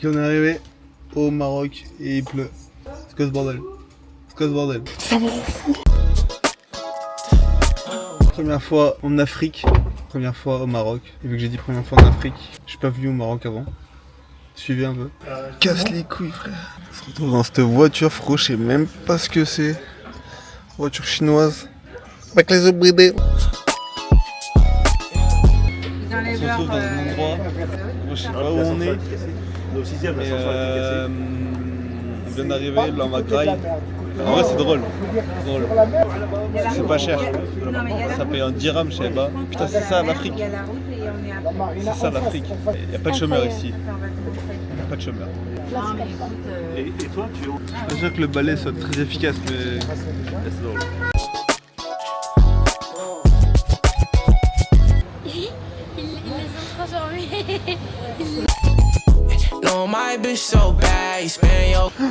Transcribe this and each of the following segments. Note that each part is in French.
Ok, on est arrivé au Maroc et il pleut. C'est quoi ce bordel? C'est quoi ce bordel? Ça me rend fou. Première fois en Afrique, première fois au Maroc. Et vu que j'ai dit première fois en Afrique, je suis pas venu au Maroc avant. Suivez un peu. Casse les couilles, frère. On se retrouve dans cette voiture, frérot, je sais même pas ce que c'est. Voiture chinoise. Avec les obridés. On se retrouve dans un endroit, je sais pas où on est. On vient d'arriver, là on va graille. En vrai c'est drôle. C'est pas cher. Ça paye un dirham, je sais pas. Putain c'est ça l'Afrique. C'est ça l'Afrique. Il n'y a pas de chômeurs ici. Il n'y a pas de chômeurs. Et toi tu es où? Je suis pas sûr que le balai soit très efficace mais c'est drôle.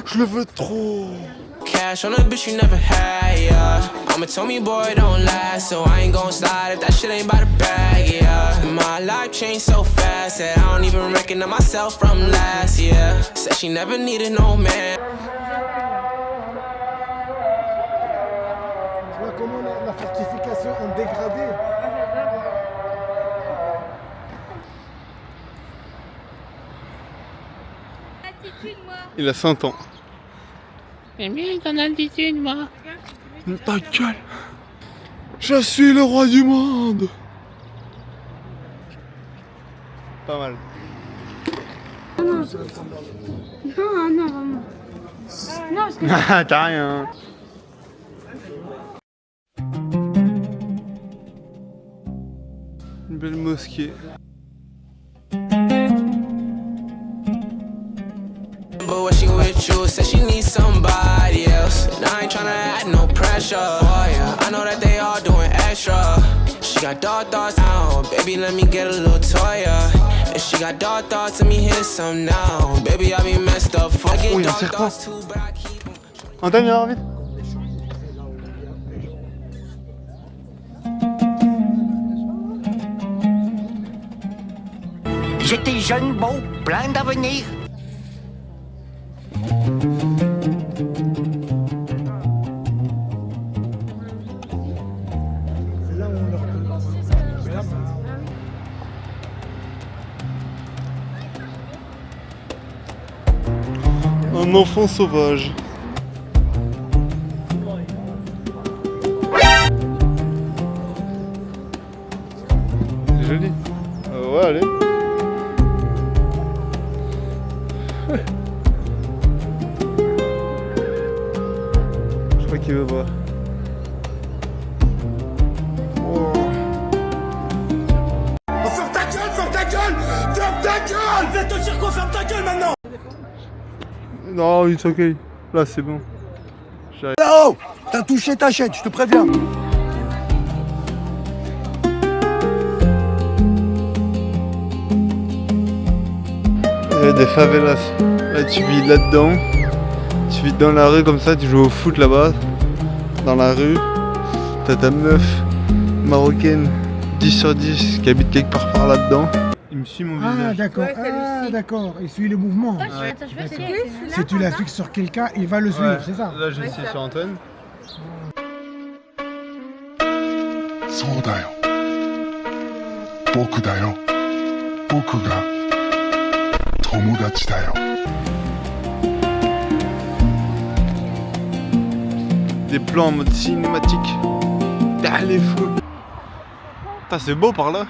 Je le veux trop. Cash on a bitch you never had, yeah. Mama told me boy don't last, so I ain't gon' slide if that shit ain't by the bag, yeah. My life changed so fast that I don't even recognize myself from last year. Said she never needed no man. Tu vois comment la fortification en dégradé. Il a 100 ans. J'aime bien ton altitude, moi. Ta gueule. Je suis le roi du monde. Pas mal. Non, vraiment. Non, parce que... Ah, t'as rien. Une belle mosquée. But when she with you, said she needs somebody else. And I ain't tryna add no pressure for ya. I know that they all doing extra. She got dark thoughts now, baby, let me get a little toy, yeah. And she got dark thoughts, let me hit some now. Baby, I be messed up, fucking dark thoughts too, but I keep them. Antoine, viens vite. J'étais jeune, beau, plein d'avenir. Un enfant sauvage. C'est joli. Ouais, allez. Je crois qu'il veut boire. Oh. Ferme ta gueule, ferme ta gueule, ferme ta gueule. Je vais te dire quoi, ferme ta gueule maintenant. Non, it's ok. Là, c'est bon. Là-haut, t'as touché ta chaîne, je te préviens. Il y a des favelas. Là, tu vis là-dedans. Tu vis dans la rue comme ça, tu joues au foot là-bas. Dans la rue. T'as ta meuf marocaine 10 sur 10 qui habite quelque part par là-dedans. Il me suit mon visage. Ah d'accord, d'accord, il suit le mouvement. Si tu la fixes sur quelqu'un, il va le suivre, c'est ça? Là, je suis sur Antoine. そうだよ。僕だよ。僕が友達だよ。Des plans en mode cinématique. Ah, les fous. Putain, c'est beau par là.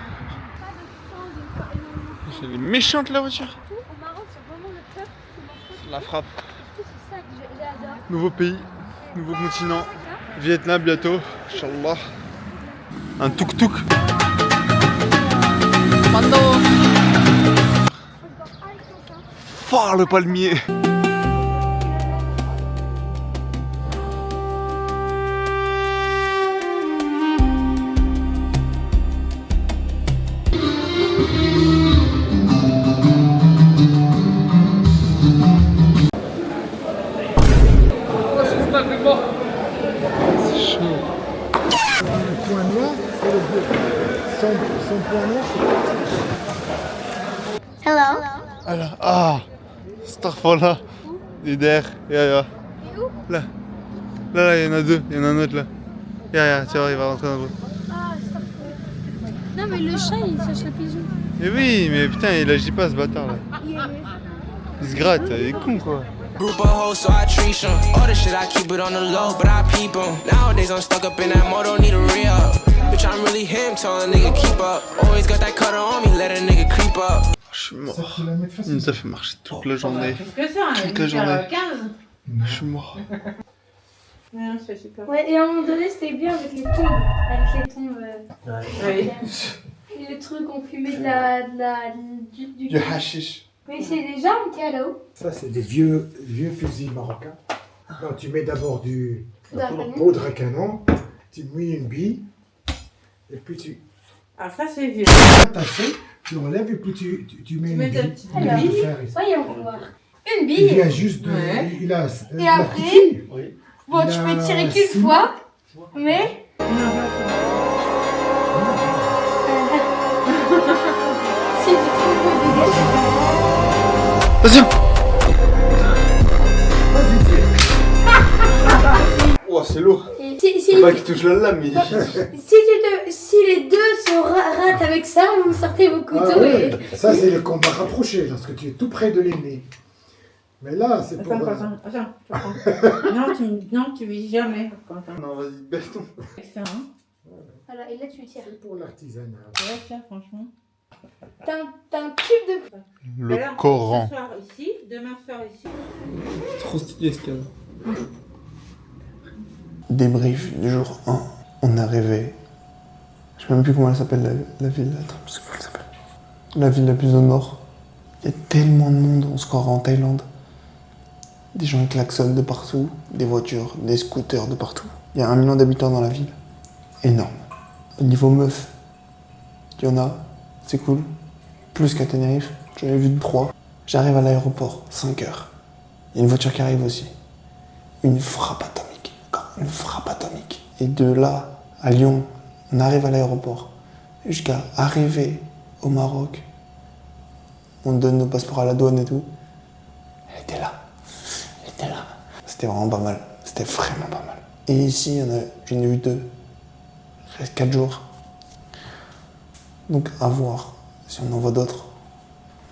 Elle est méchante la voiture. Au Maroc, c'est vraiment le peuple qui La frappe. C'est ça que j'adore. Nouveau pays, nouveau continent. Vietnam bientôt, Inch'Allah. Un tuk-tuk. Fort le palmier. C'est chaud. Le point noir, c'est le bleu. Son point noir, c'est Hello. Alors, ah, Astaghfirullah. Il est derrière. Ya. Et où? Là. Là, il y en a deux. Il y en a un autre là. Ya, tu vois, il va rentrer dans le bout. Ah, stop. Non, mais le chat, il cherche le pigeon. Mais oui, mais putain, il agit pas ce bâtard là. Il se gratte, il est con quoi. Group of hoes, so I treat them. All the shit I keep it on the low, but I peep them. Nowadays I'm stuck up in that mode, don't need a re-up. Bitch, I'm really him, tell a nigga keep up. Always got that cutter on me, let a nigga creep up. Je suis mort. Il nous a fait marcher toute la journée. Que ça, Toute la journée. 15. Je suis mort. Non, c'est super. Ouais, et à un moment donné, c'était bien avec les tombes. Avec les tombes. Oui. Et le truc, on fumait du Du hashish. Mais c'est des armes qu'il y a là-haut. Ça, c'est des vieux fusils marocains. Non, tu mets d'abord du Poudre à canon. poudre à canon, tu mouilles une bille, et puis tu Ah, ça, c'est vieux. tasses, tu enlèves, et puis tu mets une mets ta bille. petite Une bille de bille. fer ici. Voyons voir. Une Il bille. vient juste de... Ouais. Il a, Et la après petite fille. Oui. Bon, Il tu a peux tirer six. qu'une fois, mais. Si tu trouves le dégât, Attention. Vas-y, tire. Oh, c'est lourd. et C'est pas qui touche la lame, mais... si les deux se ratent avec ça, vous sortez vos couteaux Ah ouais. et. Ça, c'est le combat rapproché, lorsque tu es tout près de l'ennemi. Mais là, c'est pour... Attends, tu prends. Non, tu vises jamais, Quentin. Non, vas-y, baisse-toi. Avec ça, hein. Voilà, et là tu tires. C'est pour l'artisanat. Ouais, ça, franchement. T'as un tube de. Le Alors, Coran. Ce soir ici, demain soir ici. Trop stylé ce cadre. Débrief du jour 1. On est arrivé. Je sais même plus comment elle s'appelle la ville. Attends, je sais pas comment elle s'appelle. La ville la plus au nord. Il y a tellement de monde, on se croirait en Thaïlande. Des gens qui klaxonnent de partout, des voitures, des scooters de partout. Il y a 1 million d'habitants dans la ville. Énorme. Au niveau meuf, il y en a, c'est cool. Plus qu'à Tenerife, j'en ai vu 3. J'arrive à l'aéroport, 5 heures. Il y a une voiture qui arrive aussi. Une frappe atomique. Encore une frappe atomique. Et de là, à Lyon, on arrive à l'aéroport. Jusqu'à arriver au Maroc, on donne nos passeports à la douane et tout. Elle était là. Elle était là. C'était vraiment pas mal. C'était vraiment pas mal. Et ici, j'en ai eu 2. Il reste 4 jours. Donc à voir si on en voit d'autres.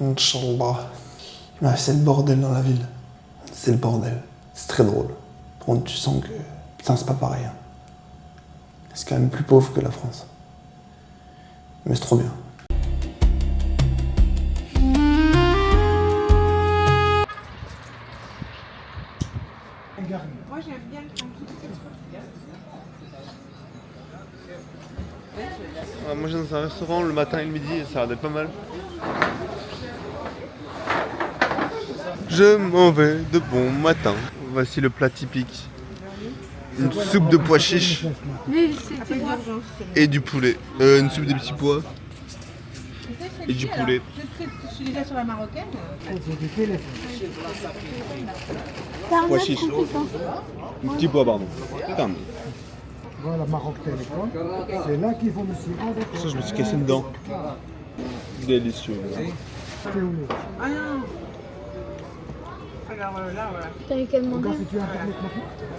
Inch'Allah. Mais c'est le bordel dans la ville. C'est le bordel. C'est très drôle. Par contre, tu sens que... Putain, c'est pas pareil. Hein. C'est quand même plus pauvre que la France. Mais c'est trop bien. Moi, j'aime bien le tranquille. Moi, j'ai dans un restaurant le matin et le midi et ça a l'air d'être pas mal. Je m'en vais de bon matin. Voici le plat typique. Une soupe de pois chiches Mais c'est moi. et du poulet. Une soupe de petits pois et du poulet. Je suis déjà sur la marocaine. Pois chiches. Petits pois, pardon. Putain. Voilà, Maroc Télécom. C'est là qu'il faut me suivre. Ça, je me suis cassé une dent. Délicieux. C'est où? Ah non. Alors là, voilà. T'avais qu'à demander. Regarde si tu as Internet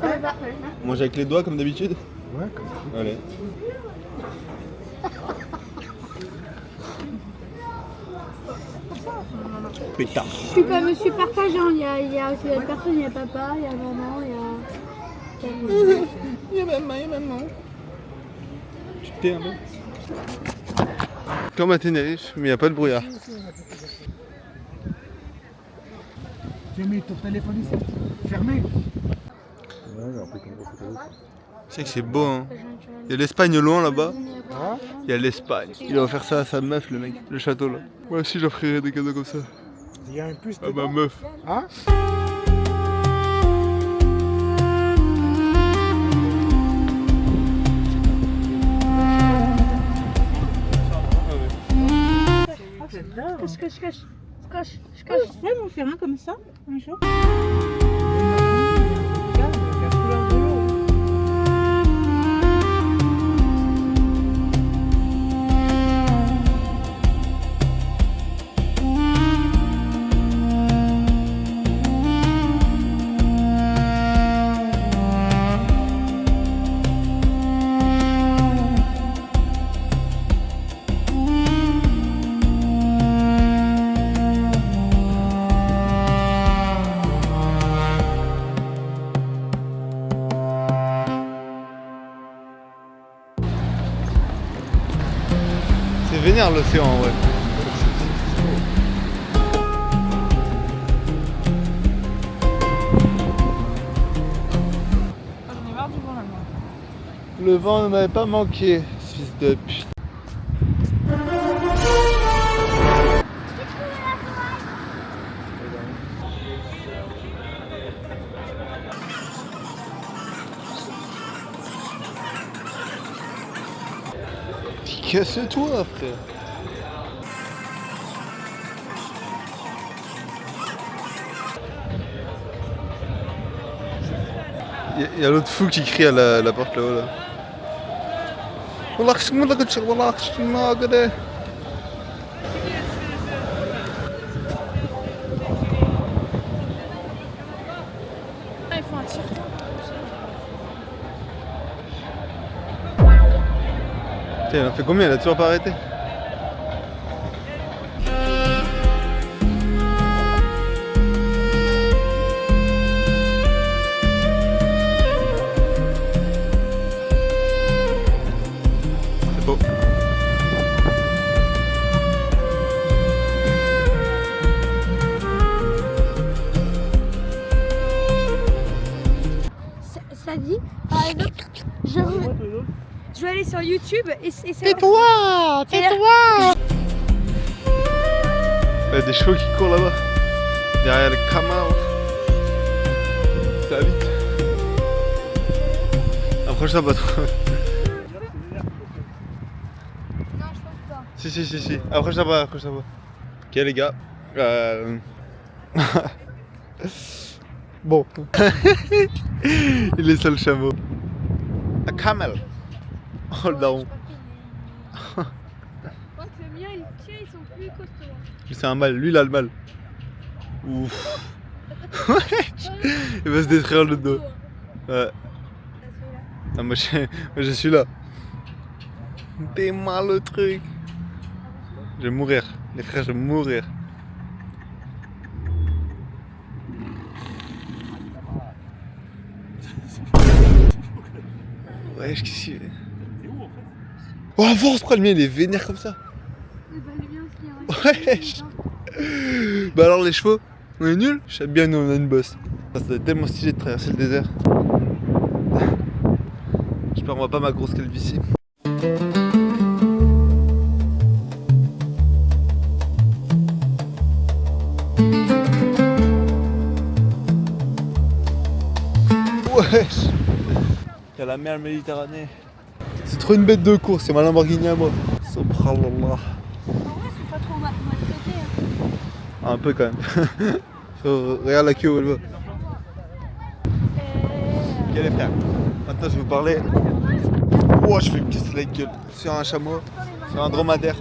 maintenant. Manger avec les doigts comme d'habitude. Ouais, comme ça. Allez. Pétard. Je suis pas monsieur partageant, il y a aussi la personne, il y a papa, il y a maman, il y a. Il y a maman. Tu te tais un peu. Comme à Tenerife, mais il n'y a pas de brouillard. Tu as mis ton téléphone ici. Fermé. C'est que c'est beau, hein. Il y a l'Espagne au loin là-bas. Il y a l'Espagne. Il va faire ça à sa meuf, le mec, le château là. Moi aussi, j'offrirais des cadeaux comme ça. Il y a un puce À ma dedans. meuf. Hein? Je cache. Ouais, on fait un comme ça, un jour. dernière l'océan en vrai. J'en ai marre du vent là, moi. Le vent ne m'avait pas manqué, fils de pute. Casse-toi, frère. Il y a l'autre fou qui crie à la porte là-haut là. Il faut un tir. Tiens, il en fait combien? Il a toujours pas arrêté? C'est beau. Ça dit, par exemple, je vais aller sur YouTube et c'est. Tais-toi! Tais-toi! Il y a des chevaux qui courent là-bas. Derrière le canal. Ça va vite. Approche-toi pas trop. Non, je pense pas. Si. Approche-toi pas, approche-toi pas. Ok les gars. Bon. Il est sur le chameau. Un camel. Oh le daron. Je crois que le mien, ils sont plus costauds. C'est un mâle, lui il a le mâle. Ouf. Il va se détruire le dos. Ouais. Ah, moi je suis là. T'es mal le truc. Je vais mourir. Les frères, je vais mourir. Ouais, qu'est-ce qu'il fait? Oh, avance, pourquoi le mien il est vénère comme ça? Wesh. Bah alors les chevaux, on est nuls? Je sais bien, nous on a une bosse. Ça doit être tellement stylé de traverser le désert. J'espère qu'on voit pas ma grosse calvitie. Wesh. Il y a la mer Méditerranée. C'est trop une bête de course, c'est ma Lamborghini à moi. Subhanallah. En vrai, c'est pas trop maltraité. Un peu quand même. Regarde la queue où elle va. Ok les frères, maintenant je vais vous parler. Oh, je fais une piste la gueule. Sur un chameau, sur un dromadaire.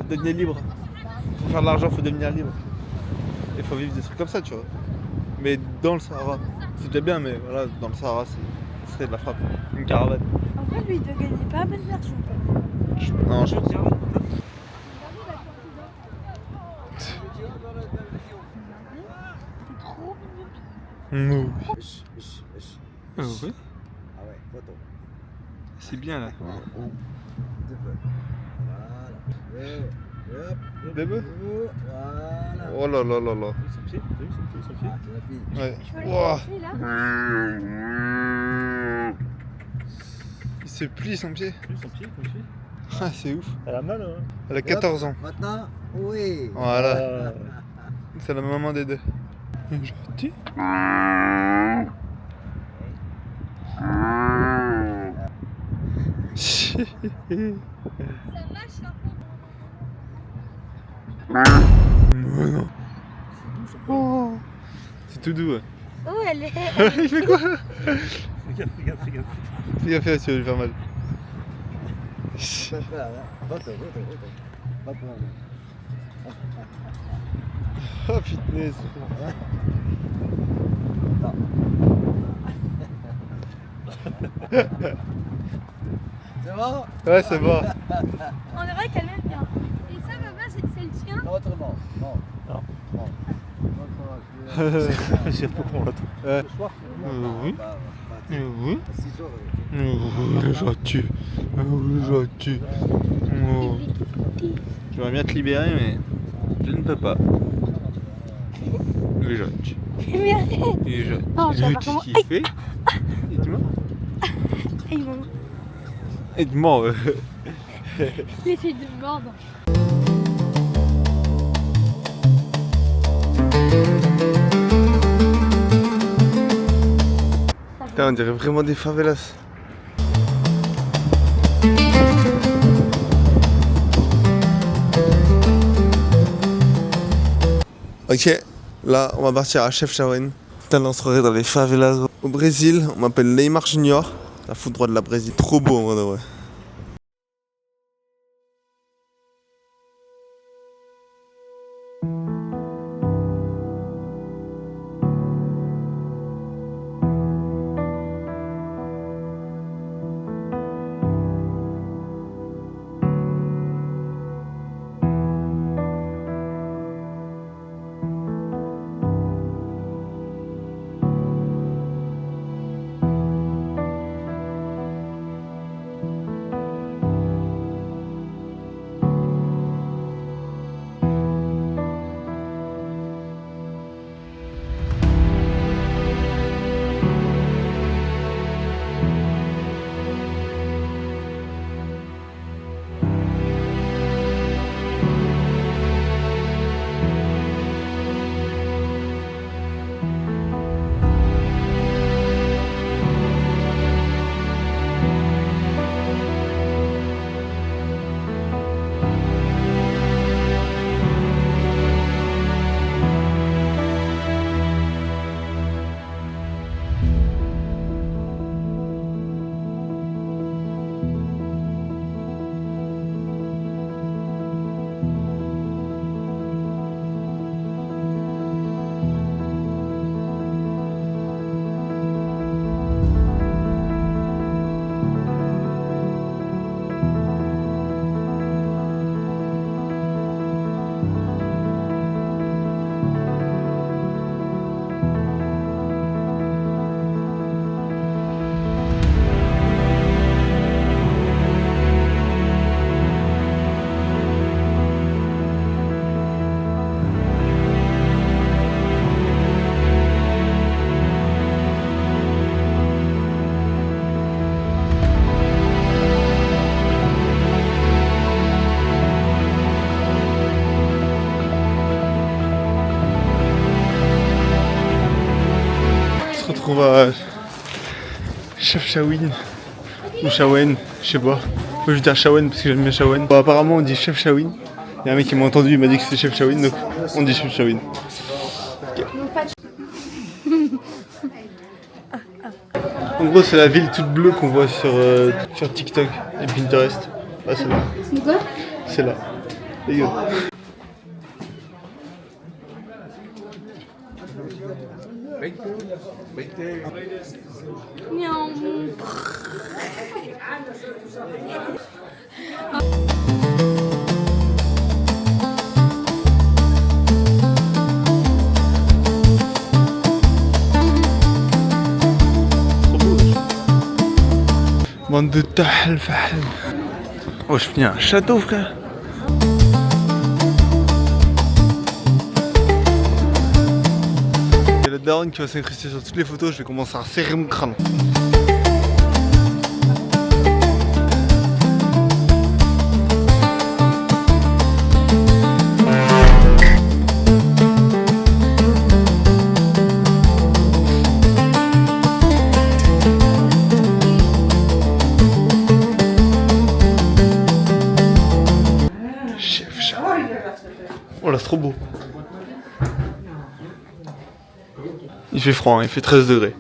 Devenir libre. Pour faire de l'argent, faut devenir libre. Il faut vivre des trucs comme ça, tu vois. Mais dans le Sahara, c'est déjà bien, mais voilà, dans le Sahara, ce serait de la frappe. Une caravane. En vrai, lui, il doit gagner pas mal d'argent. Non, je pense. Oui. Oui. C'est bien là. Bébé. Oh là là là là. Ouais. Wow. Il se plie son pied. Ah, c'est ouf. Elle a mal, hein. Elle a 14 ans. Maintenant, oui. Voilà. C'est la maman des deux. Gentil. Non. Oh. C'est tout doux. Ouais. Oh, elle est. Il fait quoi? Fais gaffe. Fais gaffe, tu vas lui faire mal. Oh fitness. C'est bon? Ouais, c'est bon. On dirait qu'elle aime bien. Et ça, papa, c'est le tien? Autrement. Non. C'est pour l'autre. Ouais. Oui. Oui. Il est gentil. Il est gentil. Oh. J'aimerais bien te libérer, mais je ne peux pas. Il est gentil. Il est gentil. Non, ça va Tu comment- ce qu'il fait. Dites-moi. Aïe, maman. Aide-moi. Il essaie de me mordre. Putain, on dirait vraiment des favelas. Ok, là on va partir à Chefchaouen. Putain, là on se croirait dans les favelas au Brésil. On m'appelle Neymar Junior. La foot droit de la Brésil. Trop beau en vrai de vrai. On se retrouve à Chefchaouen ou Chaouen, je sais pas. Faut juste dire Chaouen parce que j'aime bien Chaouen. Bon, apparemment on dit Chefchaouen. Il y a un mec qui m'a entendu, il m'a dit que c'était Chefchaouen, donc on dit Chefchaouen. Okay. En gros c'est la ville toute bleue qu'on voit sur TikTok et Pinterest. Ah c'est là. C'est quoi? C'est là. Les gars. Miaou. Bande de tahal fahal. Oh, je finis un château, frère. Il y a la daronne qui va s'incruster sur toutes les photos, je vais commencer à serrer mon crâne. Oh là, c'est trop beau. Il fait froid, hein, il fait 13 degrés.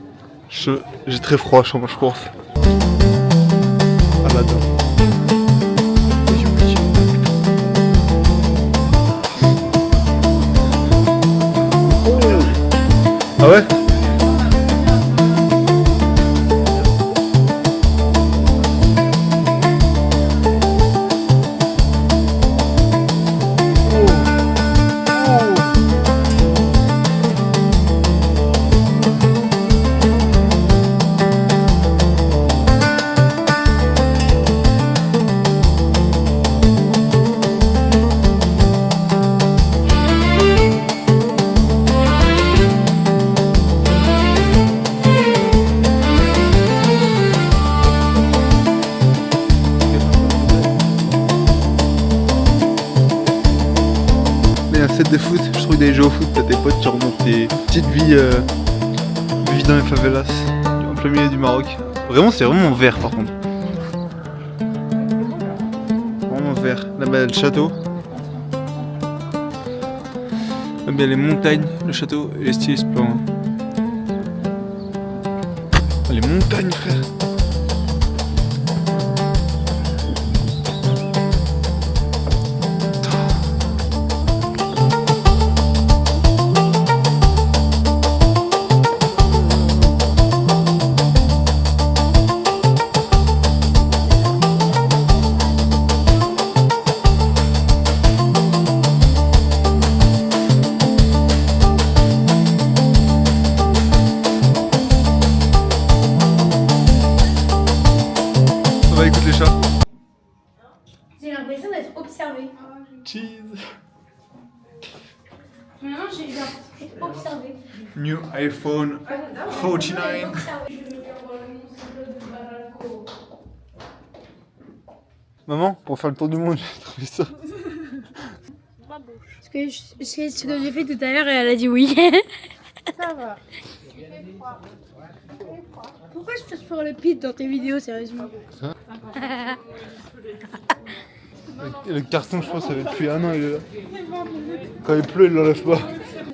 J'ai très froid, je course. Ah là-dedans. Ah ouais? fête de foot, je trouve d'aller jouer au foot, t'as tes potes qui remontent des petites vies dans les favelas, en plein milieu du Maroc. Vraiment, c'est vraiment vert par contre. Vraiment vert. Là-bas, il y a le château. Là-bas, il y a les montagnes, le château, et les stylés, c'est pas loin. Oh, les montagnes, frère. Écoute les chats. J'ai l'impression d'être observée. Cheese. Maintenant, j'ai l'impression d'être observée. New iPhone 49. Maman, pour faire le tour du monde, j'ai trouvé ça. Ce que j'ai fait tout à l'heure et elle a dit oui. Ça va. Pourquoi je passe pour le pit dans tes vidéos, sérieusement? Le carton, je pense, ça fait depuis un an, il est là. Quand il pleut, il l'enlève pas.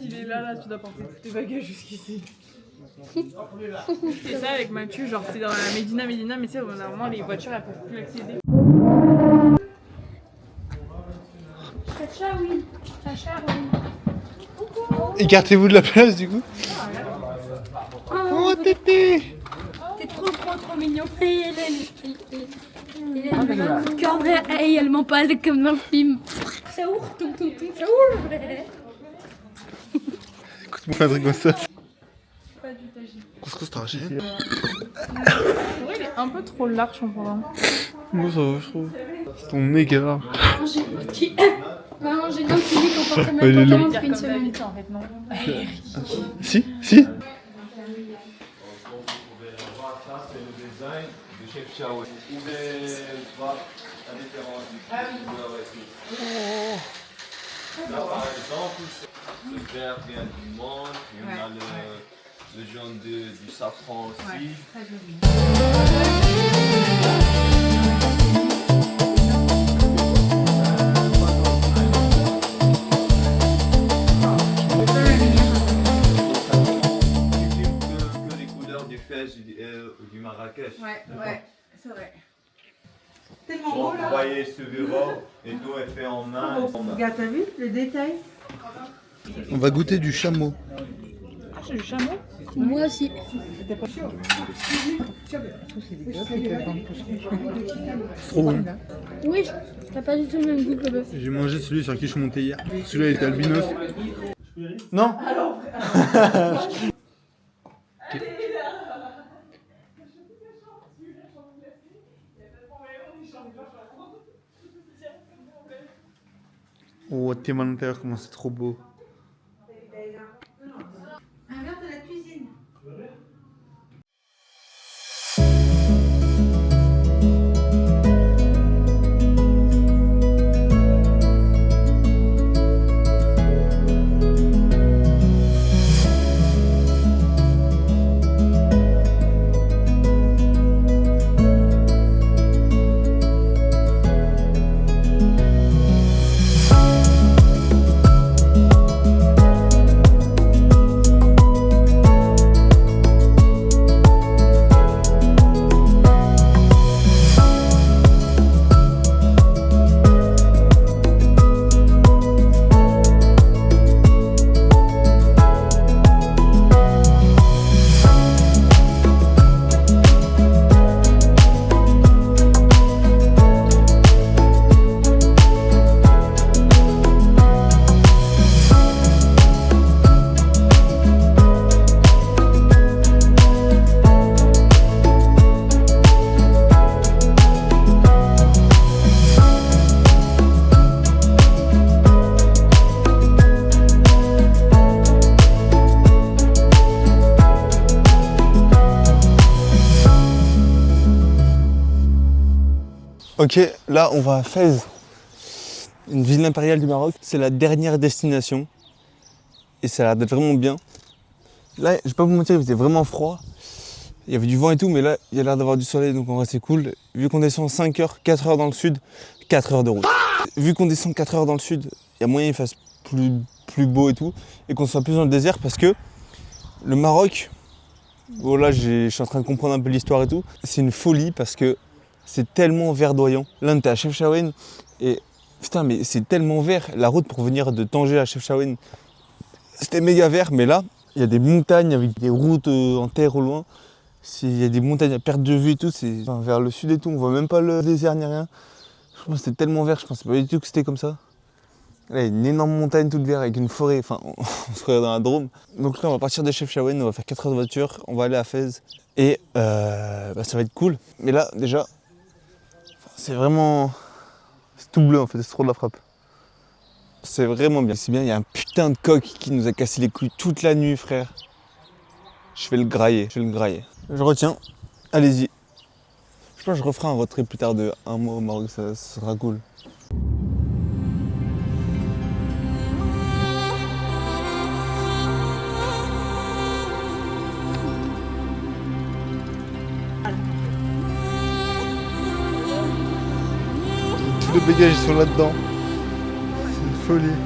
Il est là, tu dois porter tous tes bagages jusqu'ici. C'est ça avec Mathieu, genre c'est dans la Médina, mais tu sais, normalement les voitures elles peuvent plus accéder. Chacha, oui. Chacha, oui. Écartez-vous de la place, du coup. Oh, tété. T'es trop mignon. Et elle a un cœur et elle m'empale comme dans le film. Ça ouvre, tout, ça ouvre. Écoute-moi un truc comme ça. Pas du tagine. Couscous, t'as arraché. Ouais, il est un peu trop large en parlant. Moi, ça va, je trouve. C'est ton nez qui est là. Maman, j'ai un petit comportement Il est long. depuis une semaine. En fait, non. Si, si. Là, par exemple, le vert vient du monde, et on a le jaune du safran aussi. Très joli. Que les couleurs du Fès du Marrakech. Ouais, c'est vrai. Tellement beau là. Vous voyez ce bureau et tout est fait en main. Regarde, t'as vu le détail? On va goûter du chameau. Ah, c'est du chameau? Moi aussi. Trop bon. Oui, t'as pas du tout le même goût que le bœuf. J'ai mangé celui sur qui je suis monté hier. Celui-là, il était albinos. Non. Oh, t'es à l'intérieur, comment c'est trop beau. Un verre de la cuisine. Ok, là on va à Fès. Une ville impériale du Maroc, c'est la dernière destination. Et ça a l'air d'être vraiment bien. Là, je vais pas vous mentir, il faisait vraiment froid. Il y avait du vent et tout, mais là, il y a l'air d'avoir du soleil, donc en vrai, c'est cool. Vu qu'on descend 5 heures, 4 heures dans le sud, 4 heures de route. Vu qu'on descend 4 heures dans le sud, il y a moyen qu'il fasse plus beau et tout, et qu'on soit plus dans le désert, parce que le Maroc, oh là, je suis en train de comprendre un peu l'histoire et tout, c'est une folie, parce que c'est tellement verdoyant. Là, on était à Chefchaouen, et putain, mais c'est tellement vert. La route pour venir de Tanger à Chefchaouen, c'était méga vert, mais là, il y a des montagnes avec des routes en terre au loin. Il y a des montagnes à perte de vue et tout, c'est vers le sud et tout, on voit même pas le désert ni rien. Je pense que c'était tellement vert, je pensais pas du tout que c'était comme ça. Là, il y a une énorme montagne toute verte avec une forêt, enfin, on se croirait dans la Drôme. Donc là, on va partir de Chefchaouen, on va faire 4 heures de voiture, on va aller à Fès et ça va être cool. Mais là, déjà, c'est vraiment... c'est tout bleu en fait, c'est trop de la frappe. C'est vraiment bien. C'est bien, il y a un putain de coq qui nous a cassé les couilles toute la nuit, frère. Je vais le grailler, Je retiens, allez-y. Je pense que je referai un road trip plus tard de 1 mois au Maroc, ça sera cool. Tous les bagages ils sont là-dedans. C'est une folie.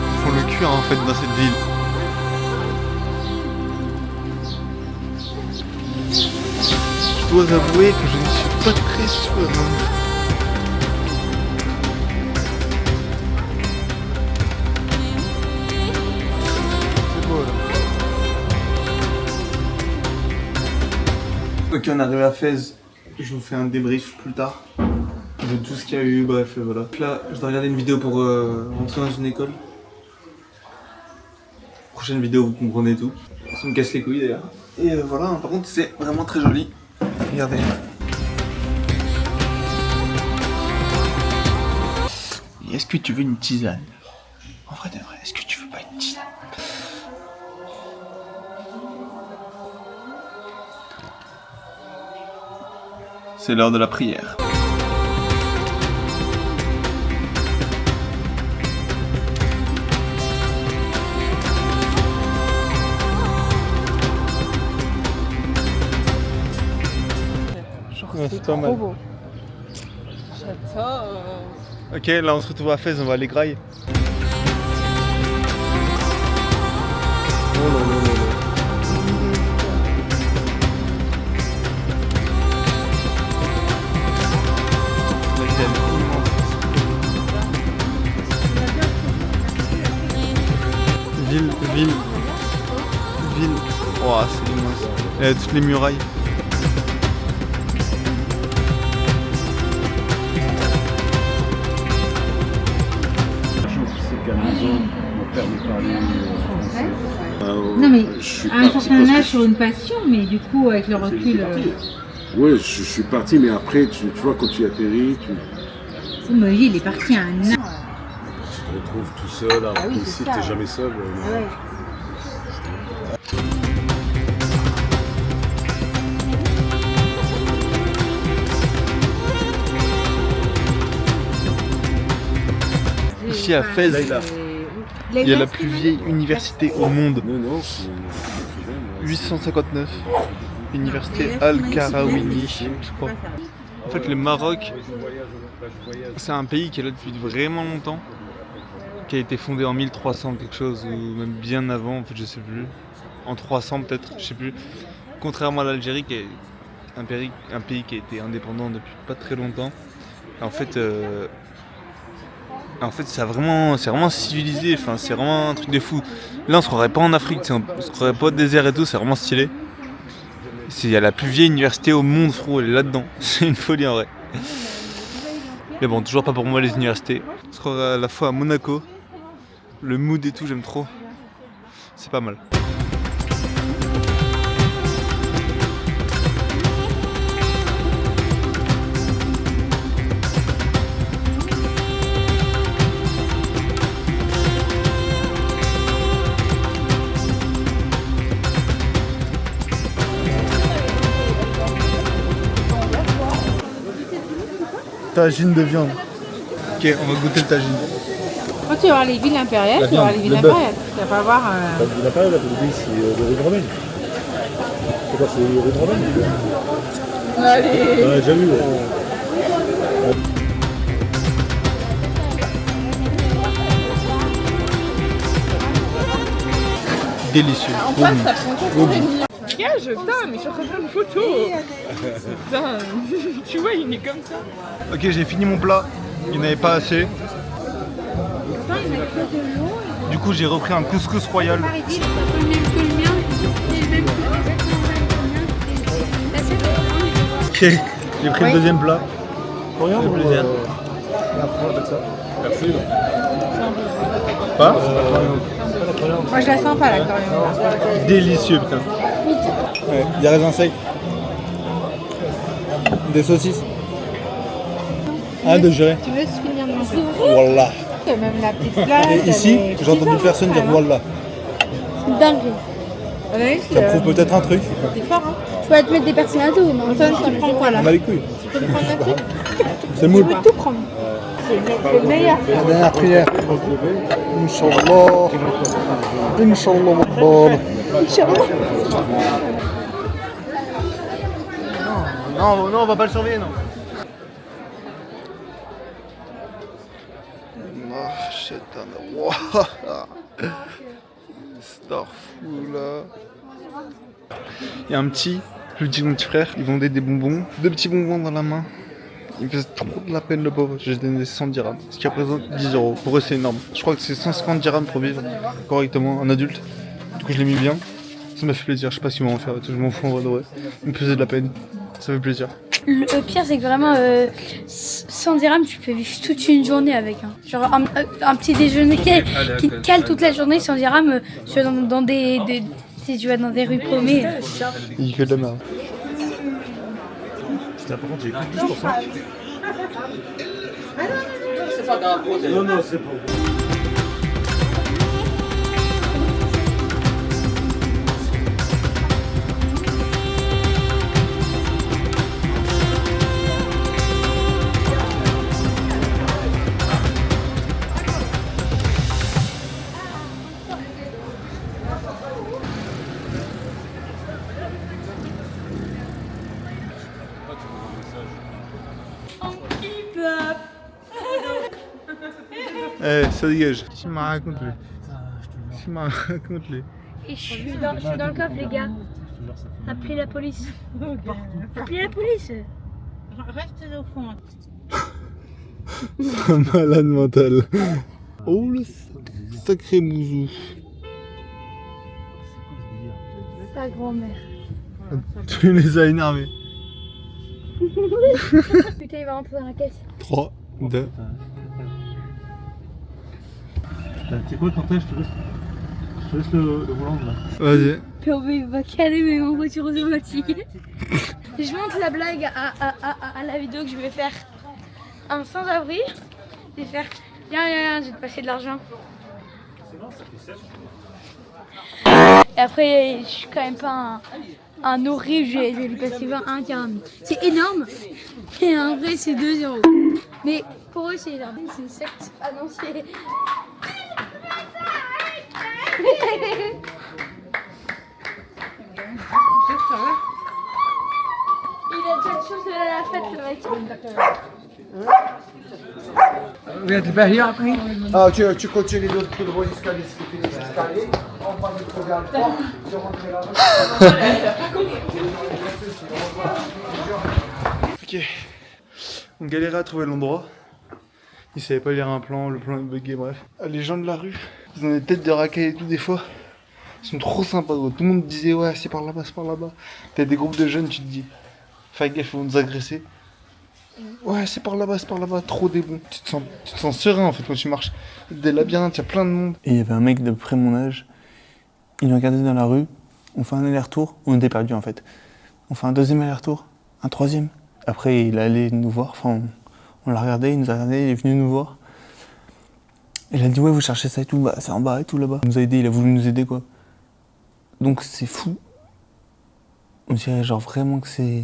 Ils font le cul en fait dans cette ville. Je dois avouer que je ne suis pas très sûr. Ok, on est arrivé à Fès, je vous fais un débrief plus tard de tout ce qu'il y a eu, bref, voilà. Là, je dois regarder une vidéo pour rentrer dans une école. Prochaine vidéo, vous comprenez tout. Ça me casse les couilles d'ailleurs. Et voilà, par contre, c'est vraiment très joli. Regardez. Est-ce que tu veux une tisane? En vrai de vrai, est-ce que tu veux pas une tisane? C'est l'heure de la prière. C'est pas mal. Beau. J'adore. Ok, là on se retrouve à Fès, on va aller grailler. Oh là là là là. Ville. Oh, c'est immense. Il y a toutes les murailles. Non mais à un certain âge sur une passion, mais du coup avec le recul... Ouais, je suis parti, mais après, tu vois, quand tu atterris, Moi, il est parti à un an. Tu te retrouves tout seul, alors qu'ici, t'es jamais seul. Ici à Fès, il y a la plus vieille université au monde. 859, Université Al-Qarawini, je crois. En fait, le Maroc, c'est un pays qui est là depuis vraiment longtemps, qui a été fondé en 1300 quelque chose, ou même bien avant, en fait, je sais plus. En 300 peut-être, je sais plus. Contrairement à l'Algérie, qui est un pays qui a été indépendant depuis pas très longtemps. En fait, c'est vraiment civilisé, enfin, c'est vraiment un truc de fou. Là, on se croirait pas en Afrique, on se croirait pas au désert et tout, c'est vraiment stylé. Il y a la plus vieille université au monde, frérot, elle est là-dedans. C'est une folie en vrai. Mais bon, toujours pas pour moi les universités. On se croirait à la fois à Monaco. Le mood et tout, j'aime trop. C'est pas mal. tagine de viande. Ok, on va goûter le tagine. Quand tu vas voir les villes impériales, La tu vas voir viande, les villes le bœuf. impériales. Tu vas pas voir. La ville impériale, la ville, c'est de rue de Romaine. C'est quoi, c'est rue de Romaine? Allez. On a déjà vu. Délicieux. En face, ça prend trop de vie. Regarde, putain, mais je suis en train de faire une photo. Putain, tu vois, il est comme ça. Ok, j'ai fini mon plat. Il n'y en avait pas assez. Du coup, j'ai repris un couscous royal. Ok, j'ai pris le deuxième plat. Rien, ça fait plaisir. Merci. Pas Moi, je la sens pas, la coriandre. Délicieux, putain. Ouais, des raisins secs. Des saucisses. De gérer. Tu veux se finir de manger? Wallah. Même la petite plage. Et ici, j'ai entendu personne dire Wallah. Dingue. Ça prouve peut-être un truc. C'est fort, hein. Je peux te mettre des personnes à dos, mais Antoine, tu prends quoi là? On a les couilles. Tu peux me prendre un truc? C'est moule. Tu peux tout prendre. C'est le meilleur. La dernière prière. Inch'Allah. Inch'Allah, Maqbal. Non, on va pas le surveiller, non. Oh, shit, il y a un petit, je lui dis mon petit frère, il vendait des bonbons, 2 petits bonbons dans la main. Il me faisait trop de la peine le pauvre, j'ai donné 100 dirhams, ce qui représente 10 €. Pour eux c'est énorme. Je crois que c'est 150 dirhams pour vivre correctement, un adulte. Du coup je l'ai mis bien, ça m'a fait plaisir, je sais pas ce qu'ils vont en faire, je m'en fous en vrai de vrai. Il me faisait de la peine, ça fait plaisir. Le pire, c'est que vraiment, 100 dirhams, tu peux vivre toute une journée avec. Hein. Genre un petit déjeuner qui te cale toute la journée, 100 dirhams, tu vas dans si tu vas dans des rues paumées. Il fait de la merde. Putain, par contre, j'ai plus de 10%. C'est pas grave. Non, c'est pas. Ça dégage. Tu m'as raconté. Raconte-les. Et je suis dans le coffre, les gars. Appelez la police. Appelez la police. Reste au fond. Malade mental. Oh le sacré mouzou. Ta grand-mère. Tu les as énervés. Putain, il va rentrer dans la caisse. 3, 2. C'est quoi le partage? Je te laisse le volant là. Vas-y. Il va caler mais en voiture automatique. Je montre la blague à la vidéo que je vais faire. Un sans-abri. Je vais faire. Viens, je vais te passer de l'argent. Et après, je suis quand même pas un horrible, je vais lui passer 1 dirham. C'est énorme. Et en vrai, c'est 2 €. Mais pour eux, c'est énorme. C'est une secte annoncée. Il a déjà le chose de la fête, le mec. Viens te faire hier après. Ah, tu continues de tout le bon escalier, ce qui finit l'escalier. On va le trouver à 3. Tu rentres là. Ok. On galérait à trouver l'endroit. Ils savaient pas lire un plan, le plan est bugué, bref. Les gens de la rue, ils ont des têtes de racailles et tout des fois. Ils sont trop sympas, gros. Tout le monde disait ouais, c'est par là-bas, c'est par là-bas. T'as des groupes de jeunes, tu te dis fais gaffe, ils vont nous agresser. Ouais, c'est par là-bas, trop des bons. Tu te sens serein en fait quand tu marches. Des labyrinthes, il y a plein de monde. Et il y avait un mec de près mon âge, il nous regardait dans la rue, on fait un aller-retour, on était perdus en fait. On fait un deuxième aller-retour, un troisième. Après, il allait nous voir, enfin, on l'a regardé, il nous a regardé, il est venu nous voir. Il a dit ouais, vous cherchez ça et tout, bah c'est en bas et tout là-bas. Il nous a aidé, il a voulu nous aider quoi. Donc c'est fou. On dirait genre vraiment que c'est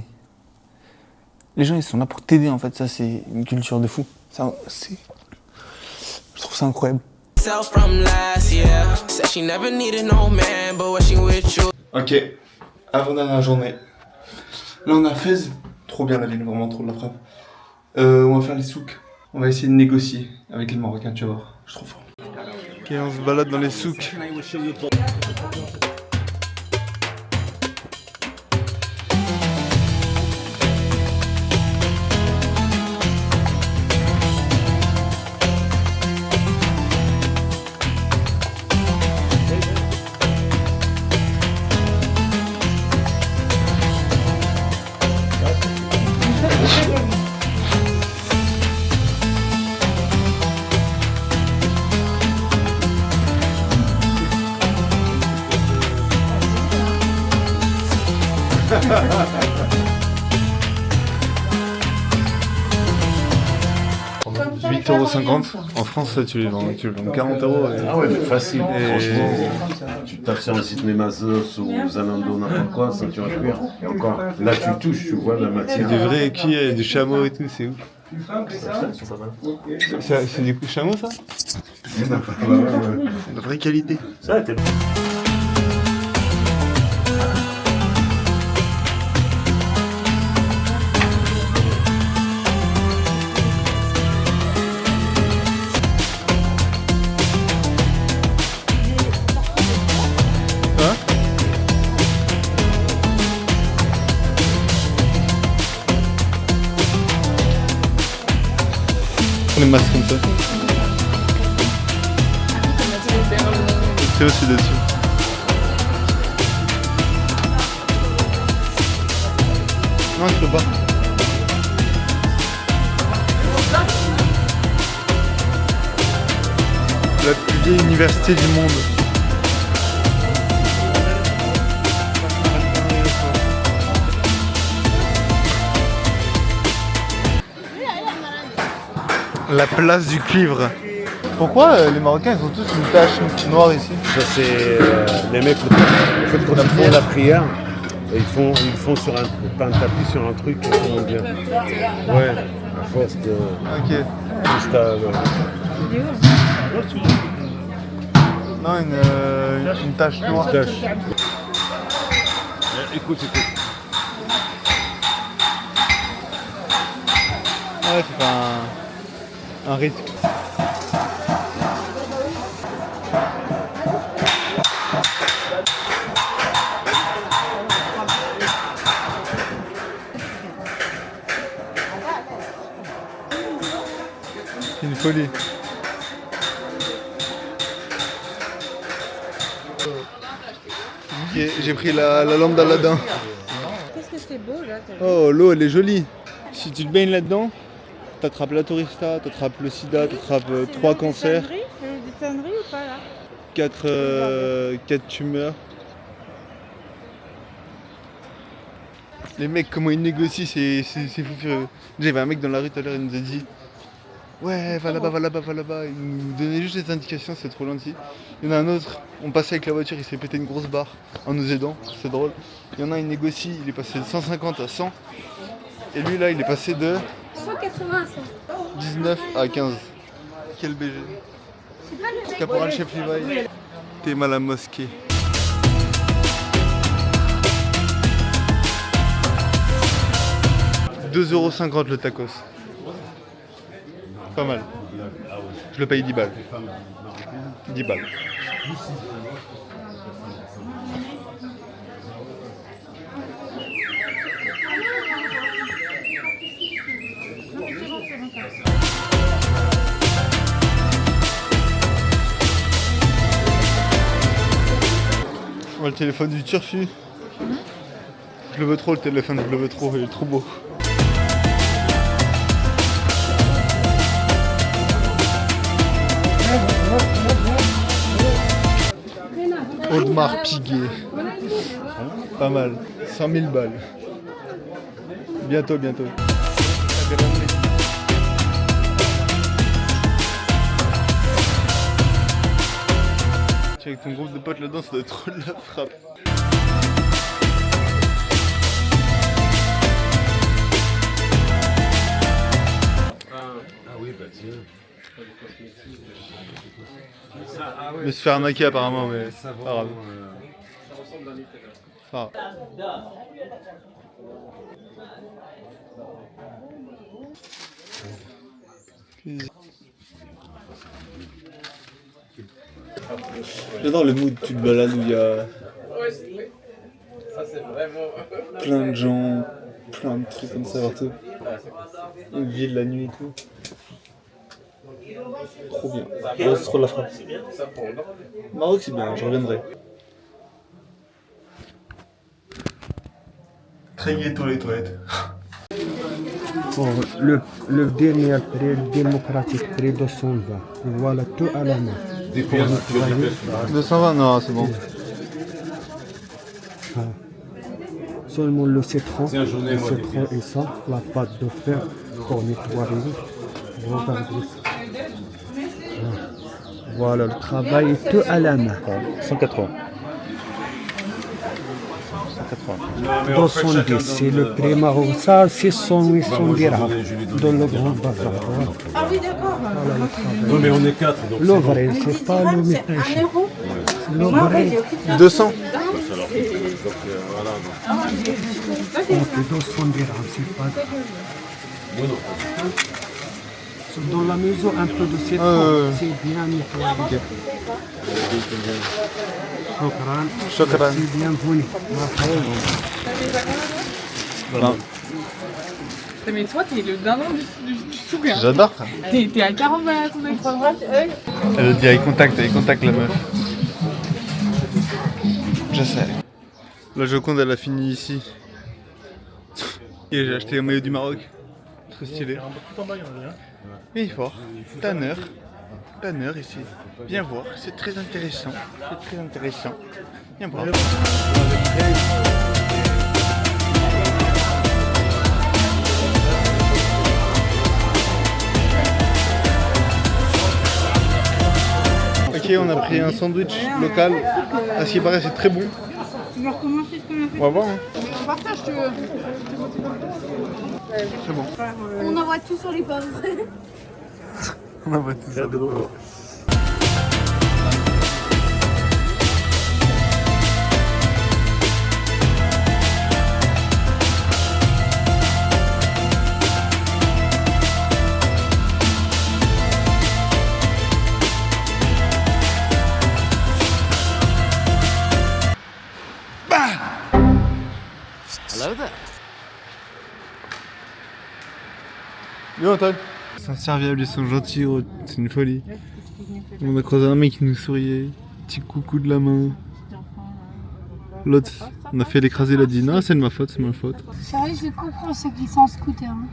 Les gens ils sont là pour t'aider en fait, ça c'est une culture de fou. Ça, c'est... Je trouve ça incroyable. Ok, avant-dernière journée. Là on a Fès, trop bien la ville, vraiment trop de la frappe. On va faire les souks, on va essayer de négocier avec les Marocains, tu vas voir, je suis trop fort. Ok, on se balade dans les souks. €8,50. En France, tu les vends 40 €. Ah ouais, mais facile. Et... Franchement, tu tapes sur un site Memazos ou Zalando, n'importe quoi, ceinture à cuir. Et encore, là tu touches, tu vois la matière. Du vrai cuir, du chameau et tout, c'est ouf. C'est du chameau ça? De vraie qualité. Ça, t'es... Les masques comme ça. C'est aussi dessus. Non, je peux pas. La plus vieille université du monde. La place du cuivre. Pourquoi les Marocains ils ont tous une tache noire ici? Ça c'est les mecs, en fait quand ils font la prière, ils font sur pas un tapis, sur un truc, comment dire. Ouais, à force de... Ok. Juste à... Non, une tache noire. Une tache. Écoute. Ouais, c'est pas un risque. C'est une folie. Ok, j'ai pris la lampe d'Aladin. Qu'est-ce que c'est beau là? Oh, l'eau elle est jolie. Si tu te baignes là-dedans, t'attrapes la tourista, t'attrapes le sida, t'attrapes 3 cancers. Des conneries ou pas là? 4 tumeurs. Les mecs, comment ils négocient, c'est fou furieux. Déjà, il y avait un mec dans la rue tout à l'heure, il nous a dit ouais, va là-bas, va là-bas, va là-bas. Il nous donnait juste des indications, c'est trop gentil. Il y en a un autre, on passait avec la voiture, il s'est pété une grosse barre en nous aidant, c'est drôle. Il y en a un, il négocie, il est passé de 150 à 100. Et lui là, il est passé de 180 à 100. 19 à 15. Quel BG. Caporal chef Levi. T'es mal à la mosquée. €2,50 le tacos. Pas mal. Je le paye 10 balles. 10 balles. Le téléphone du turfu. Je le veux trop le téléphone, je le veux trop, il est trop beau. Audemars Piguet. Pas mal. 100 000 balles. Bientôt. Avec ton groupe de potes là-dedans, ça doit être trop de la frappe. Je me suis fait arnaquer apparemment, mais c'est pas grave. Pas grave. J'adore le mood, tu te balades où il y a plein de gens, plein de trucs comme ça partout. Une ville la nuit et tout. Trop bien. Ouais, c'est trop de la frappe. Maroc c'est bien, je reviendrai. Très ghetto les toilettes. Bon, le dernier prix démocratique, prix 220. Voilà, tout à la main. 220, non, c'est bon. Ah. Seulement le citron, et ça, la pâte de fer pour nettoyer. Regardez ça. Voilà, le travail est tout à la main. 180. 180. 210, c'est le prix marocain. Ça, c'est 800 dirhams dans le grand bazar. Ah oui, d'accord. Non, mais on est 4. Le vrai, c'est pas le métage. Le vrai. 200. Ok, 200 dirhams, c'est pas. Dans la maison, un peu de citron, c'est bien nettoyé. Shukran. C'est bienvenu. Voilà. Mais toi, t'es le dindon du sourire. J'adore. T'es à 40 balles à ton écran droit. Elle dit eye contact la meuf. Je sais. La Joconde elle a fini ici. Et j'ai acheté un maillot du Maroc. Très stylé. Mais il est fort. Tanner ici. Viens voir, c'est très intéressant. C'est très intéressant. Viens voir. Ok, on a pris un sandwich local. À ce qui paraît, c'est très bon. Tu veux recommencer ce qu'on a fait? On va voir. Hein. On partage, tu veux. C'est bon. On envoie tout sur les pauvres. On envoie tout ça. Hello there. Yo Antoine. Ils sont serviables, ils sont gentils, c'est une folie. On a croisé un mec qui nous souriait, petit coucou de la main. L'autre, on a fait l'écraser, il a dit non, c'est de ma faute, c'est ma faute. Sérieux, je comprends ceux qui sont en scooter. Hein.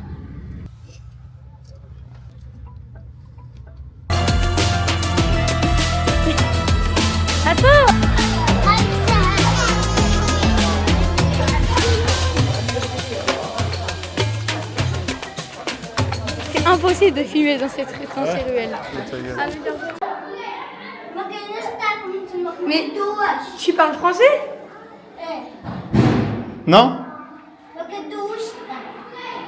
Attends! C'est impossible de filmer dans ces ruelles. Mais tu parles français? Non?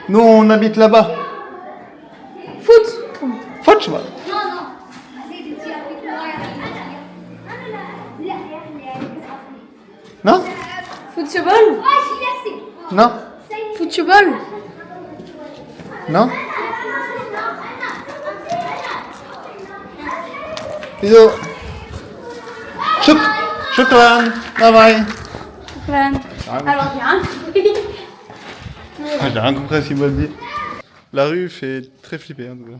Nous on habite là-bas. Foot! Foot, je vois. Non? Football? Non? Football? Non? Bisous. Shukran. Bye bye. Alors, bien. J'ai rien compris à ce qu'il m'a dit. La rue fait très flipper en tout cas.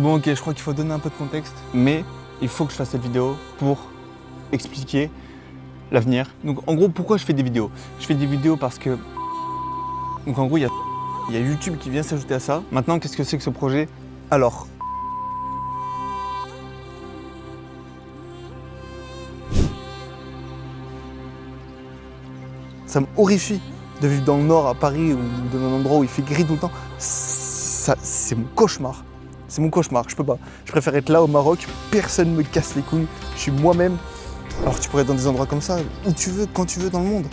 Bon ok, je crois qu'il faut donner un peu de contexte, mais il faut que je fasse cette vidéo pour expliquer l'avenir. Donc en gros, pourquoi je fais des vidéos? Je fais des vidéos parce que... Donc en gros, il y a YouTube qui vient s'ajouter à ça. Maintenant, qu'est-ce que c'est que ce projet? Alors... Ça me horrifie de vivre dans le nord, à Paris, ou dans un endroit où il fait gris tout le temps. C'est mon cauchemar. C'est mon cauchemar, je peux pas. Je préfère être là au Maroc, personne me casse les couilles, je suis moi-même. Alors que tu pourrais être dans des endroits comme ça, où tu veux, quand tu veux dans le monde.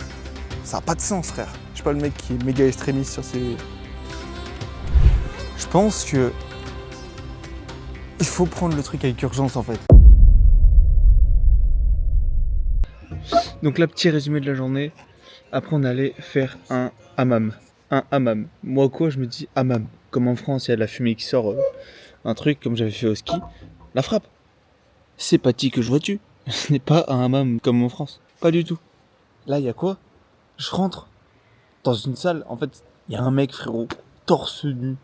Ça n'a pas de sens, frère. Je suis pas le mec qui est méga extrémiste sur ces... Je pense que... Il faut prendre le truc avec urgence, en fait. Donc là, petit résumé de la journée. Après, on allait faire un hammam. Un hammam. Moi, quoi, je me dis hammam. Comme en France, il y a de la fumée qui sort... un truc comme j'avais fait au ski, la frappe. C'est Paty que je vois-tu. Ce n'est pas un hammam comme en France. Pas du tout. Là, il y a quoi? Je rentre dans une salle. En fait, il y a un mec, frérot, torse nu.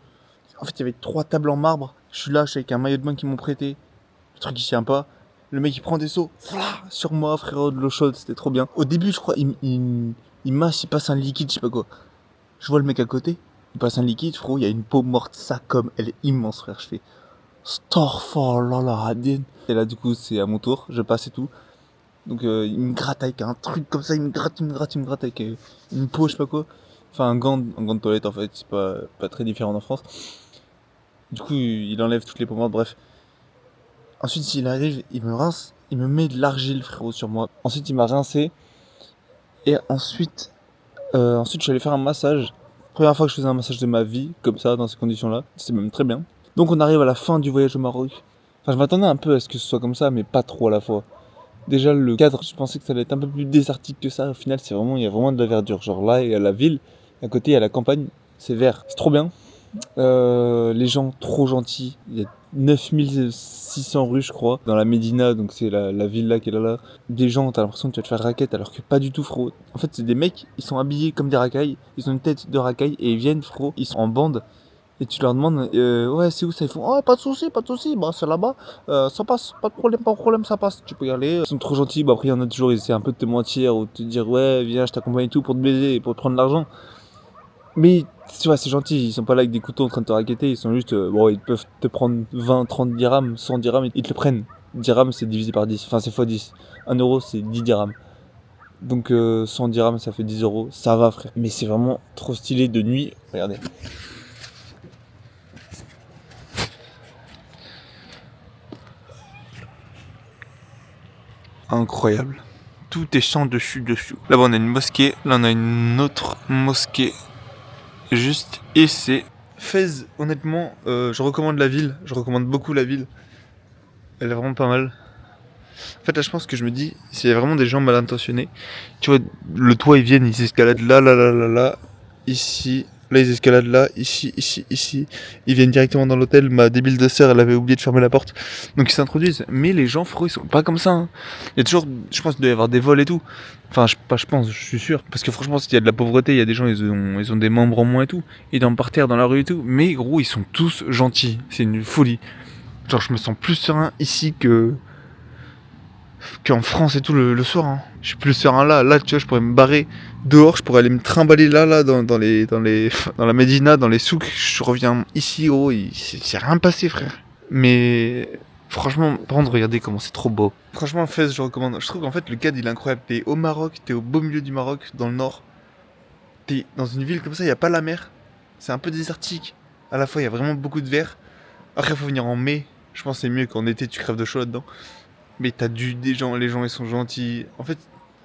En fait, il y avait 3 tables en marbre. Je suis là, je suis avec un maillot de bain qu'ils m'ont prêté. Le truc, il tient pas. Le mec, il prend des seaux. Sur moi, frérot, de l'eau chaude. C'était trop bien. Au début, je crois, il masse, il passe un liquide, je sais pas quoi. Je vois le mec à côté. Il passe un liquide, frérot, il y a une peau morte, ça comme, elle est immense, frère. Je fais Starfall, et là, du coup, c'est à mon tour, je passe et tout. Donc, il me gratte avec un truc comme ça, il me gratte avec une peau, je sais pas quoi. Enfin, un gant de toilette, en fait, c'est pas très différent en France. Du coup, il enlève toutes les peaux mortes, bref. Ensuite, s'il arrive, il me rince, il me met de l'argile, frérot, sur moi. Ensuite, il m'a rincé. Et ensuite, je suis allé faire un massage. Première fois que je faisais un massage de ma vie, comme ça, dans ces conditions-là. C'était même très bien. Donc on arrive à la fin du voyage au Maroc. Enfin, je m'attendais un peu à ce que ce soit comme ça, mais pas trop à la fois. Déjà, le cadre, je pensais que ça allait être un peu plus désertique que ça. Au final, il y a vraiment de la verdure. Genre là, il y a la ville, à côté, il y a la campagne. C'est vert. C'est trop bien. Les gens, trop gentils. Il y a 9600 rues, je crois, dans la Médina, donc c'est la ville là qui est là. Des gens, t'as l'impression que tu vas te faire raquette, alors que pas du tout, frérot. En fait, c'est des mecs, ils sont habillés comme des racailles, ils ont une tête de racaille, et ils viennent, frérot, ils sont en bande. Et tu leur demandes, ouais, c'est où ça? Ils font, oh, pas de soucis, bah, c'est là-bas, ça passe, pas de problème, ça passe, tu peux y aller. Ils sont trop gentils, bah, après, il y en a toujours, ils essaient un peu de te mentir, ou de te dire, ouais, viens, je t'accompagne et tout pour te baiser, pour te prendre de l'argent. Mais, tu vois, c'est gentil, ils sont pas là avec des couteaux en train de te raqueter, ils sont juste, bon, ils peuvent te prendre 20, 30 dirhams, 100 dirhams, ils te le prennent. Dirhams, c'est divisé par 10, enfin, c'est x 10. 1 euro, c'est 10 dirhams. Donc, 100 dirhams, ça fait 10 euros, ça va, frère. Mais c'est vraiment trop stylé de nuit, regardez. Incroyable. Tout est champ dessus. Là-bas, on a une mosquée, là, on a une autre mosquée. Juste, et c'est Fès, honnêtement, je recommande la ville, je recommande beaucoup la ville. Elle est vraiment pas mal. En fait, là, je pense que je me dis, s'il y a vraiment des gens mal intentionnés, tu vois, le toit, ils viennent, ils escaladent là, ici, là, ils escaladent là, ici. Ils viennent directement dans l'hôtel. Ma débile de sœur, elle avait oublié de fermer la porte. Donc, ils s'introduisent. Mais les gens, frérot, ils sont pas comme ça. Hein. Il y a toujours, je pense, qu'il doit y avoir des vols et tout. Enfin, je suis sûr. Parce que franchement, s'il y a de la pauvreté, il y a des gens, ils ont des membres en moins et tout. Ils dorment par terre dans la rue et tout. Mais gros, ils sont tous gentils. C'est une folie. Genre, je me sens plus serein ici qu'en France et tout le soir. Hein. Je suis plus serein là. Là, tu vois, je pourrais me barrer dehors. Je pourrais aller me trimballer là dans la Médina, dans les souks. Je reviens ici, oh, il s'est rien passé, frère. Mais franchement, par contre, regardez comment c'est trop beau. Franchement, Fès, je recommande. Je trouve qu'en fait, le cadre, il est incroyable. T'es au Maroc, t'es au beau milieu du Maroc, dans le nord. T'es dans une ville comme ça, il n'y a pas la mer. C'est un peu désertique. À la fois, il y a vraiment beaucoup de verre. Après, il faut venir en mai. Je pense que c'est mieux qu'en été, tu crèves de chaud là-dedans. Mais t'as des gens, les gens, ils sont gentils. En fait,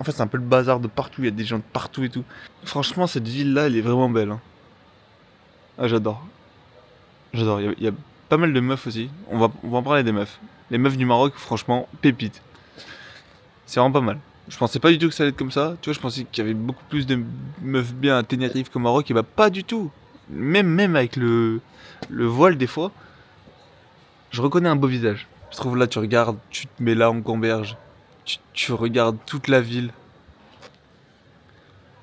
c'est un peu le bazar de partout. Il y a des gens de partout et tout. Franchement, cette ville-là, elle est vraiment belle. Hein. Ah, j'adore. Il y a pas mal de meufs aussi. On va en parler des meufs. Les meufs du Maroc, franchement, pépites. C'est vraiment pas mal. Je pensais pas du tout que ça allait être comme ça. Tu vois, je pensais qu'il y avait beaucoup plus de meufs bien à Tenerife qu'au Maroc. Et bah, pas du tout. Même avec le voile, des fois, je reconnais un beau visage. Je trouve là, tu regardes, tu te mets là en gamberge. Tu regardes toute la ville.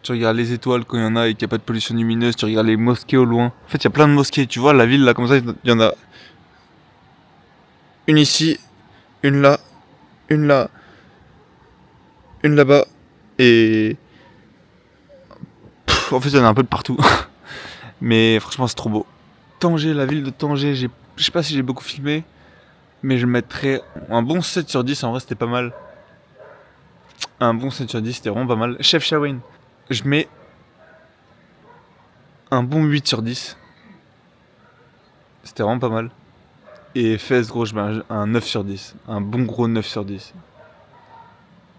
Tu regardes les étoiles quand il y en a et qu'il n'y a pas de pollution lumineuse. Tu regardes les mosquées au loin. En fait, il y a plein de mosquées. Tu vois, la ville, là, comme ça, il y en a une ici, une là, une là, une là-bas, et... en fait, il y en a un peu de partout. Mais franchement, c'est trop beau. Tanger, la ville de Tanger, je sais pas si j'ai beaucoup filmé, mais je mettrais un bon 7 sur 10, en vrai, c'était pas mal. Un bon 7 sur 10, c'était vraiment pas mal. Chefchaouen, je mets un bon 8 sur 10. C'était vraiment pas mal. Et Fès, gros, je mets un 9 sur 10. Un bon gros 9 sur 10.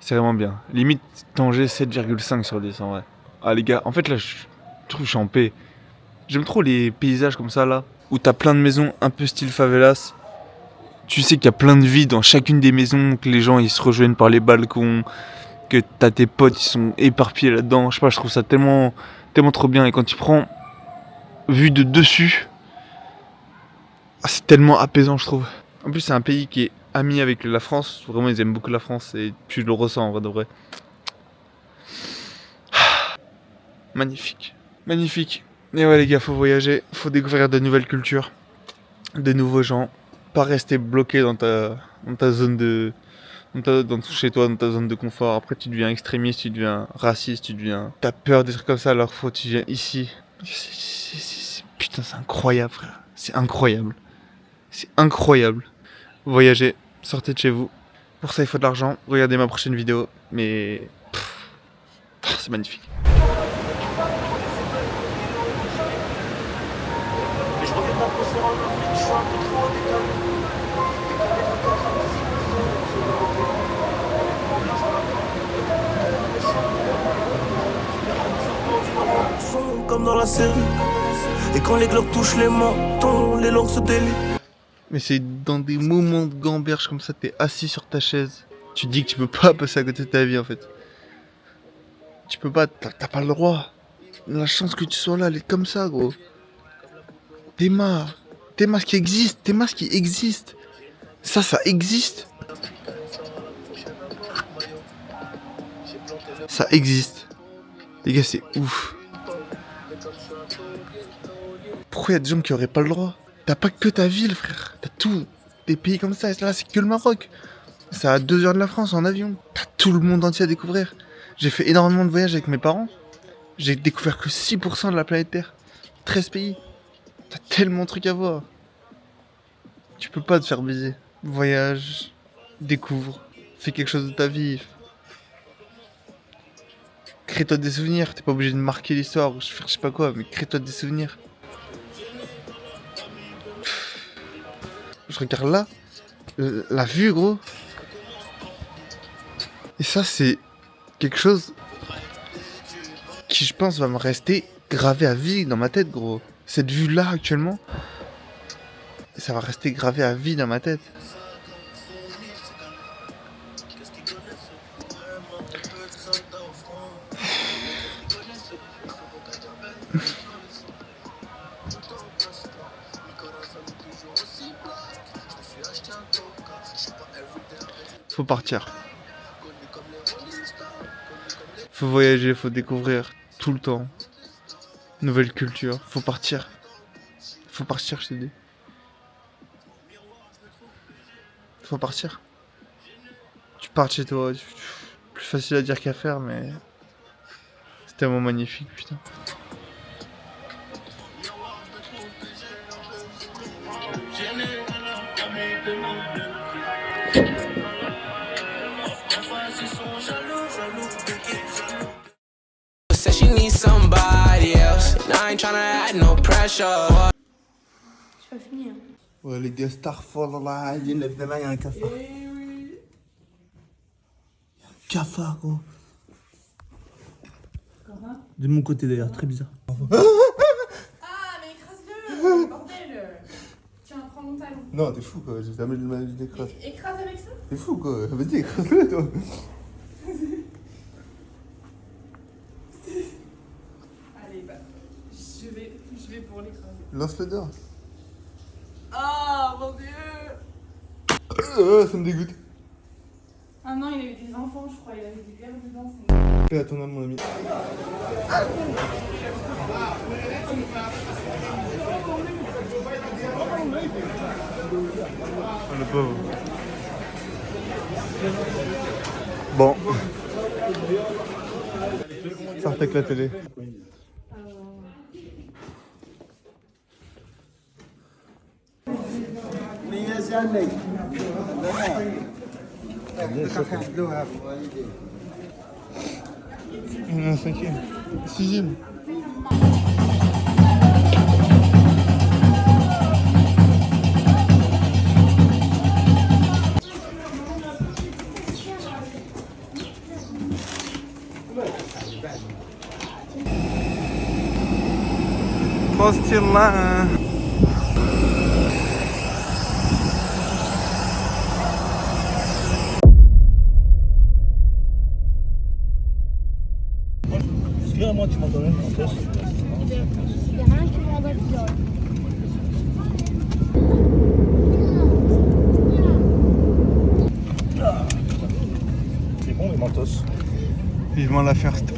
C'est vraiment bien. Limite, Tanger, 7,5 sur 10 en vrai. Ah les gars, en fait là, je trouve que je suis en paix. J'aime trop les paysages comme ça là, où t'as plein de maisons un peu style favelas. Tu sais qu'il y a plein de vie dans chacune des maisons, que les gens ils se rejoignent par les balcons, que t'as tes potes ils sont éparpillés là-dedans. Je sais pas, je trouve ça tellement trop bien. Et quand tu prends vue de dessus, c'est tellement apaisant je trouve. En plus c'est un pays qui est ami avec la France. Vraiment ils aiment beaucoup la France et tu le ressens en vrai de vrai. Magnifique, magnifique. Et ouais les gars, faut voyager, faut découvrir de nouvelles cultures, de nouveaux gens, pas rester bloqué dans ta zone de, chez toi, dans ta zone de confort. Après tu deviens extrémiste, tu deviens raciste, t'as peur des trucs comme ça alors faut que tu viens ici. Putain c'est incroyable frère, c'est incroyable, c'est incroyable. Voyager, sortez de chez vous. Pour ça il faut de l'argent. Regardez ma prochaine vidéo, mais c'est magnifique. Comme dans la série. Et quand les globes touchent les mentons, les langues se délient. Mais c'est dans des moments de gamberge comme ça, t'es assis sur ta chaise. Tu te dis que tu peux pas passer à côté de ta vie en fait. Tu peux pas, t'as pas le droit. La chance que tu sois là, elle est comme ça gros. Théma qui existe, Théma qui existe. Ça existe. Ça existe. Les gars, c'est ouf. Pourquoi il y a des gens qui auraient pas le droit? T'as pas que ta ville, frère. T'as tout. Des pays comme ça. Et là, c'est que le Maroc. C'est à 2 heures de la France en avion. T'as tout le monde entier à découvrir. J'ai fait énormément de voyages avec mes parents. J'ai découvert que 6% de la planète Terre. 13 pays. T'as tellement de trucs à voir. Tu peux pas te faire baiser. Voyage. Découvre. Fais quelque chose de ta vie. Crée-toi des souvenirs. T'es pas obligé de marquer l'histoire ou faire je sais pas quoi, mais crée-toi des souvenirs. Je regarde là. La vue, gros. Et ça, c'est quelque chose qui, je pense, va me rester gravé à vie dans ma tête, gros. Cette vue-là, actuellement, ça va rester gravé à vie dans ma tête. Faut partir. Faut voyager, faut découvrir tout le temps. Nouvelle culture, faut partir. Faut partir, je t'ai dit. Faut partir. Tu pars de chez toi. Plus facile à dire qu'à faire, mais c'est tellement magnifique, putain. Said she needs somebody else. And I ain't tryna add no pressure. Je vais finir. Ouais, les gars, Starfall, évidemment, il y a un cafard. Cafard, gros. De mon côté d'ailleurs, très bizarre. Ah, mais écrase-le, bordel. Tiens, prends mon talon. Non, t'es fou quoi, j'ai jamais de mal d'écrase. Écrase avec ça. T'es fou quoi, vas-y, écrase-le toi. Allez, bah, je vais pour l'écraser. Lance-le dehors. Ah, mon dieu. Ça me dégoûte. Ah non, il avait des enfants, je crois, il avait des verres dedans. Fais à ton âme, mon ami. le pauvre. Bon. Sortez avec la télé. Cinquième. Sixième. Trop stylé là. Moi, tu m'en donnes une contesse. Il n'y a rien qui m'en donne bien. C'est bon les mentos. Vivement la first.